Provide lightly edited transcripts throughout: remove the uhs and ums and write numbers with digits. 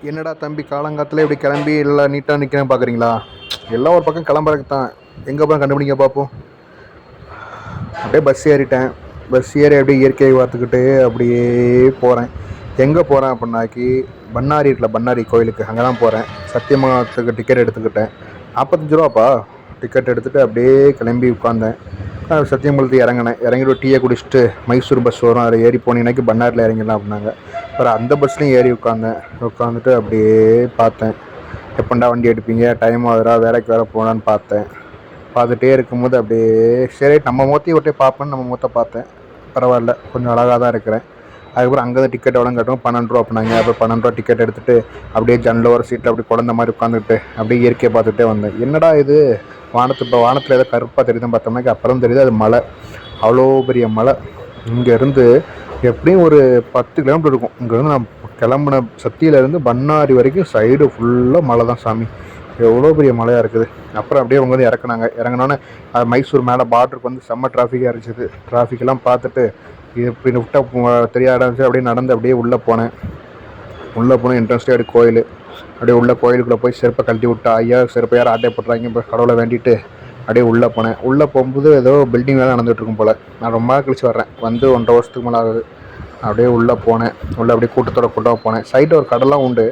என்னடா தம்பி காலங்காத்தில் இப்படி கிளம்பி எல்லாம் நீட்டாக நிற்கிறேன் பார்க்குறீங்களா? எல்லாம் ஒரு பக்கம் கிளம்புறதுக்கு தான். எங்கே போய் கண்டுபிடிங்க பார்ப்போம். அப்படியே பஸ் ஏறிட்டேன். பஸ் ஏறி அப்படியே இயற்கையை பார்த்துக்கிட்டு அப்படியே போகிறேன். எங்கே போகிறேன் அப்படின்னாக்கி பண்ணாரி இருக்குல்ல, பண்ணாரி கோயிலுக்கு அங்கே தான் போகிறேன். சத்தியமங்கலத்துக்கு டிக்கெட் எடுத்துக்கிட்டேன். 45 ரூபாப்பா. டிக்கெட் எடுத்துகிட்டு அப்படியே கிளம்பி உட்காந்தேன். சத்தியமங்கலத்துக்கு இறங்கினேன். இறங்கிட்டு டீயை குடிச்சிட்டு மைசூர் பஸ் வரும், அதில் ஏறி போனீங்கன்னாக்கி பண்ணாரில் இறங்கிடலாம் அப்படின்னாங்க. அப்புறம் அந்த பஸ்லையும் ஏறி உட்காந்துட்டு அப்படியே பார்த்தேன். எப்பண்டா வண்டி எடுப்பீங்க, டைம் ஆகுதா, வேலைக்கு வேறு போகலான்னு பார்த்தேன். பார்த்துட்டே இருக்கும்போது அப்படியே சரி நம்ம மூத்தையும் விட்டே பார்ப்பேன்னு நம்ம மூத்த பார்த்தேன். பரவாயில்ல, கொஞ்சம் அழகாக தான் இருக்கிறேன். அதுக்கப்புறம் அங்கே தான் டிக்கெட் எவ்வளோ கட்டணும், 12 ரூபா அப்படின்னாங்க. அப்புறம் 12 ரூபா டிக்கெட் எடுத்துகிட்டு அப்படியே ஜன்னல் ஒரு சீட்டில் அப்படி குழந்த மாதிரி உட்காந்துக்கிட்டு அப்படியே இயற்கையை பார்த்துட்டே வந்தேன். என்னடா இது வானத்தில் ஏதோ கருப்பாக தெரியுதுன்னு பார்த்தோம்னாக்கி அப்புறம் தெரியுது அது மலை. அவ்வளோ பெரிய மலை. இங்கேருந்து எப்படியும் ஒரு 10 கிலோமீட்டர் இருக்கும். இங்கேருந்து நான் கிளம்புன சத்தியிலேருந்து பண்ணாரி வரைக்கும் சைடு ஃபுல்லாக மலை தான் சாமி. எவ்வளோ பெரிய மலையாக இருக்குது. அப்புறம் அப்படியே அவங்க வந்து இறங்கினோன்னே அது மைசூர் மேலே பார்டருக்கு வந்து செம்ம டிராஃபிக்காக இருந்துச்சு. டிராஃபிக்கெல்லாம் பார்த்துட்டு இது இப்படி விட்டால் தெரியாத இருந்துச்சு. அப்படியே நடந்து அப்படியே உள்ளே போனேன். இன்ட்ரெஸ்டே அப்படி கோயில். அப்படியே உள்ள கோயிலுக்குள்ளே போய் செருப்பை கழட்டி விட்டா, ஐயா செருப்பை யார் ஆட்டை போட்டுறாங்க, இப்போ கடவுளை வேண்டிட்டு அப்படியே உள்ளே போனேன். உள்ளே போகும்போது ஏதோ பில்டிங் வேலை நடந்துகிட்ருக்கும் போல். நான் ரொம்ப நாள் கழிச்சு வர்றேன், வந்து 1.5 வருஷத்துக்கு மேலே ஆகுது. அப்படியே உள்ளே போனேன். அப்படியே கூட்டமாக போனேன். சைட்டில் ஒரு கடைலாம் உண்டு.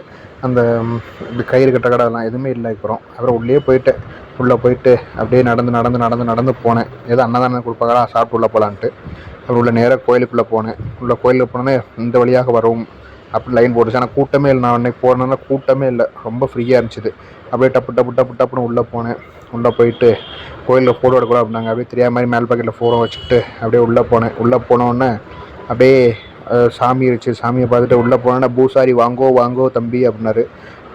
அந்த இப்படி கயிறு கட்ட கடை அதெல்லாம் எதுவுமே இல்லை. அப்புறம் உள்ளே போயிட்டு அப்படியே நடந்து போனேன். ஏதோ அன்னதானம் கொடுப்பாங்களா, சாப்பிட்டு உள்ளே போகலான்ட்டு. அப்புறம் உள்ள நேராக கோயிலுக்குள்ளே போனேன். கோயிலுக்கு போனோன்னே இந்த வழியாக வரும் அப்படி லைன் போட்டுச்சு. ஆனால் கூட்டமே இல்லை. நான் அன்றைக்கி போனதுனால கூட்டமே இல்லை, ரொம்ப ஃப்ரீயாக இருந்துச்சு. அப்படியே டப்புன்னு உள்ளே போனேன். உள்ளே போயிட்டு கோயிலில் ஃபோட்டோ எடுக்கலாம் அப்படின்னாங்க. அப்படியே தெரியாத மாதிரி மேல் பாக்கெட்டில் ஃபோட்டோ வச்சுக்கிட்டு அப்படியே உள்ளே போனோடனே அப்படியே சாமி இருந்துச்சு. சாமியை பார்த்துட்டு உள்ளே போனோன்னா பூசாரி வாங்கோ தம்பி அப்படின்னாரு.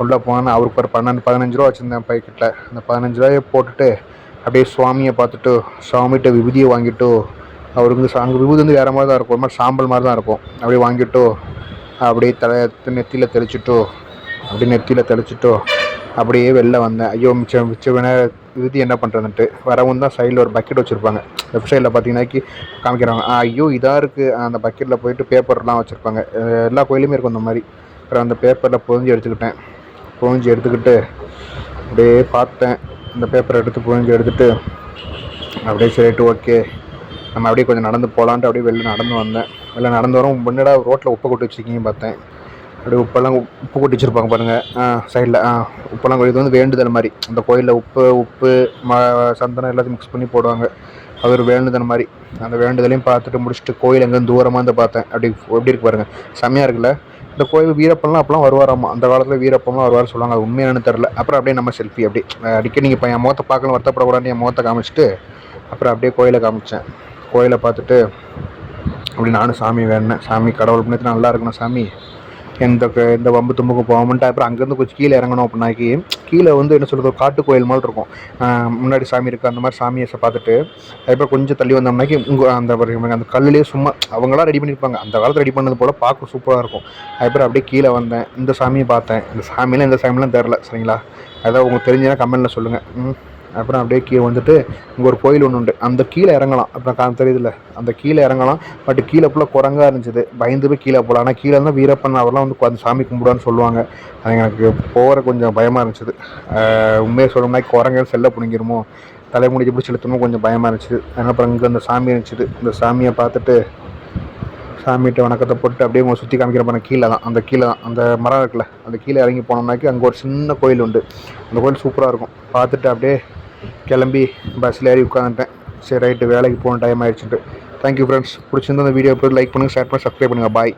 உள்ளே போனோன்னா அவருக்கு ஒரு 15 ரூபா வச்சுருந்தேன் பாக்கெட்டில். அந்த 15 ரூபாயை போட்டுட்டு அப்படியே சுவாமியை பார்த்துட்டு சுவாமிகிட்ட விபூதியை வாங்கிட்டு, அவருக்கு அங்கே விபூதி வந்து வேறு மாதிரி தான் இருக்கும், ஒரு மாதிரி சாம்பல் மாதிரி தான் இருக்கும். அப்படியே வாங்கிட்டு அப்படியே நெத்தியில் தெளிச்சிட்டோ அப்படியே வெளில வந்தேன். ஐயோ மிச்சம் விபூதி என்ன பண்ணுறதுன்ட்டு வரவும் தான் சைடில் ஒரு பக்கெட் வச்சுருப்பாங்க. லெஃப்ட் சைடில் பார்த்தீங்கன்னாக்கி காமிக்கிறாங்க. ஐயோ இதாக இருக்குது. அந்த பக்கெட்டில் போயிட்டு பேப்பர்லாம் வச்சுருப்பாங்க. எல்லா கோயிலுமே இருக்கும் அந்த மாதிரி. அப்புறம் அந்த பேப்பரில் புழிஞ்சு எடுத்துக்கிட்டு அப்படியே பார்த்தேன். அந்த பேப்பரை எடுத்துகிட்டு அப்படியே சரிட்டு ஓகே நம்ம அப்படியே கொஞ்சம் நடந்து போகலான்ட்டு அப்படியே வெளில நடந்து வரோம். முன்னாடி ரோட்டில் உப்பை கொட்டி வச்சுருக்கீங்கன்னு பார்த்தேன். அப்படியே உப்பு கொட்டி வச்சுருப்பாங்க பாருங்கள் சைடில். உப்பெல்லாம் இது வந்து வேண்டுதல் மாதிரி. அந்த கோயிலில் உப்பு சந்தனம் எல்லாத்தையும் மிக்ஸ் பண்ணி போடுவாங்க. அது ஒரு வேண்டுதல் மாதிரி. அந்த வேண்டுதலையும் பார்த்துட்டு முடிச்சுட்டு கோயில் எங்கேருந்து தூரமாக இருந்து பார்த்தேன். எப்படி இருக்கு பாருங்கள், செம்மையாக இருக்குல்ல. இந்த கோயில் வீரப்பன்லாம் அப்போலாம் வருவாராமா. அந்த காலத்தில் வீரப்பன்லாம் வருவார் சொல்லுவாங்க. அது உண்மையானு தெரில. அப்புறம் அப்படியே நம்ம செல்ஃபி அப்படியே அடிக்கடி நீங்கள் இப்போ என் முகத்தை பார்க்கலாம் வருத்தப்படக்கூடாது, என் முகத்தை காமிச்சிட்டு அப்புறம் அப்படியே கோயிலை காமிச்சேன். கோயிலை பார்த்துட்டு அப்படி நானும் சாமி வேணுனேன். சாமி கடவுள் புண்ணியத்தில் நல்லா இருக்கணும் சாமி, எந்த வம்பு தும்புக்கு போகாமன்ட்டு. அப்புறம் அங்கேருந்து கொஞ்சம் கீழே இறங்கணும் அப்படின்னாக்கி கீழே வந்து என்ன சொல்கிறது, காட்டு கோயில் மாதிரி இருக்கும். முன்னாடி சாமி இருக்குது. அந்த மாதிரி சாமியை பார்த்துட்டு அதுக்கப்புறம் கொஞ்சம் தள்ளி வந்தோம்னாக்கி அந்த கல்லுலேயே சும்மா அவங்களாம் ரெடி பண்ணியிருப்பாங்க. அந்த காலத்தில் ரெடி பண்ணது போல் பார்க்க சூப்பராக இருக்கும். அதுக்கப்புறம் அப்படியே கீழே வந்தேன். இந்த சாமியை பார்த்தேன். இந்த சாமிலாம் தெரில சரிங்களா. அதாவது உங்களுக்கு தெரிஞ்சுன்னா கமெண்ட்டில் சொல்லுங்கள். அப்புறம் அப்படியே கீழே வந்துட்டு இங்கே ஒரு கோயில் ஒன்று உண்டு. அந்த கீழே இறங்கலாம். அப்புறம் தெரியுதுல்ல, அந்த கீழே இறங்கலாம். பட் கீழே ஃபுல்லாக குரங்காக இருந்துச்சு. பயந்து போய் கீழே போகலாம். ஆனால் கீழே இருந்தால் வீரப்பன் அவர்லாம் வந்து அந்த சாமி கும்பிடுவான்னு சொல்லுவாங்க. அது எனக்கு போகிற கொஞ்சம் பயமாக இருந்துச்சு. உண்மையை சொல்லணும்னா குரங்க செல்ல பிடிங்கிருமோ, தலைமுடிச்சு பிடிச்சி செலுத்தணும், கொஞ்சம் பயமாக இருந்துச்சு. அதனால் அப்புறம் இங்கே அந்த சாமி இருந்துச்சு. இந்த சாமியை பார்த்துட்டு சாமிகிட்ட வணக்கத்தை போட்டு அப்படியே உங்களை சுற்றி காமிக்கிற பண்ண கீழே தான் அந்த மரம் இருக்குல்ல, அந்த கீழே இறங்கி போனோம்னாக்கி அங்கே ஒரு சின்ன கோயில் உண்டு. அந்த கோயில் சூப்பராக இருக்கும். பார்த்துட்டு அப்படியே கிளம்பி பஸ்ஸில் ஏறி உட்காந்துட்டேன். சரி ரைட்டு, வேலைக்கு போன டைம் ஆகிடுச்சுட்டு. Thank you friends. பிடிச்சிருந்தா அந்த வீடியோ போய் லைக் பண்ணுங்கள், ஷேர் பண்ணி சப்ஸ்கிரைப் பண்ணுங்கள். பாய்.